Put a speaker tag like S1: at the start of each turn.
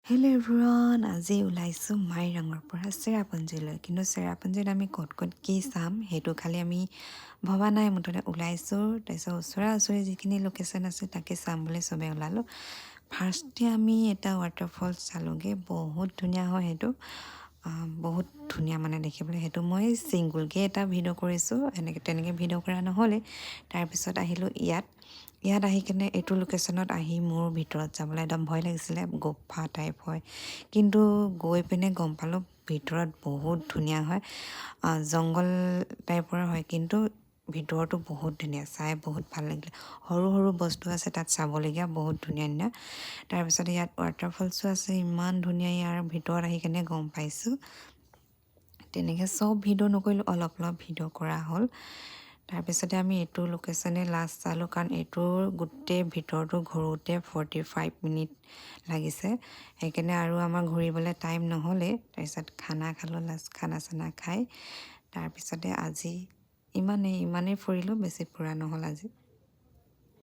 S1: Hello' everyone, আজি ওলাইছোঁ মাইৰাঙৰ পৰা চেৰাপুঞ্জীলৈ। কিন্তু চেৰাপুঞ্জীত আমি ক'ত ক'ত কি চাম সেইটো খালি আমি ভবা নাই। মুঠতে ওলাইছোঁ, তাৰপিছত ওচৰা ওচৰি যিখিনি লোকেশ্যন আছে তাকে চাম বুলি চবেই ওলালোঁ। ফাৰ্ষ্টে আমি এটা ৱাটাৰফল চালোঁগৈ, বহুত ধুনীয়া হয় সেইটো। বহুত ধুনীয়া মানে দেখিবলৈ। সেইটো মই ছিংগুলকৈ এটা ভিডিঅ' কৰিছোঁ, তেনেকৈ ভিডিঅ' কৰা নহ'লে। তাৰপিছত আহিলোঁ ইয়াত আহি কিনে এইটো লোকেশ্যনত আহি মোৰ ভিতৰত যাবলৈ একদম ভয় লাগিছিলে, গুফা টাইপ হয়। কিন্তু গৈ পিনে গম পালোঁ ভিতৰত বহুত ধুনীয়া হয়, জংঘল টাইপৰ হয়, কিন্তু ভিতৰতো বহুত ধুনীয়া, চাই বহুত ভাল লাগিলে। সৰু সৰু বস্তু আছে তাত চাবলগীয়া, বহুত ধুনীয়া ধুনীয়া। তাৰপিছতে ইয়াত ৱাটাৰফলছো আছে, ইমান ধুনীয়া। ইয়াৰ ভিতৰত আহি কিনে গম পাইছোঁ। তেনেকৈ চব ভিডিঅ' নকৰিলোঁ, অলপ অলপ ভিডিঅ' কৰা হ'ল। তাৰপিছতে আমি এইটো লোকেশ্যনে লাষ্ট চালোঁ, কাৰণ এইটোৰ গোটেই ভিতৰটো ঘূৰোঁতে 45 মিনিট লাগিছে। সেইকাৰণে আৰু আমাৰ ঘূৰিবলৈ টাইম নহ'লে। তাৰপিছত খানা খালোঁ, লাষ্ট খানা চানা খাই তাৰপিছতে আজি ইমানেই ফুৰিলোঁ, বেছি ফুৰা নহ'ল আজি।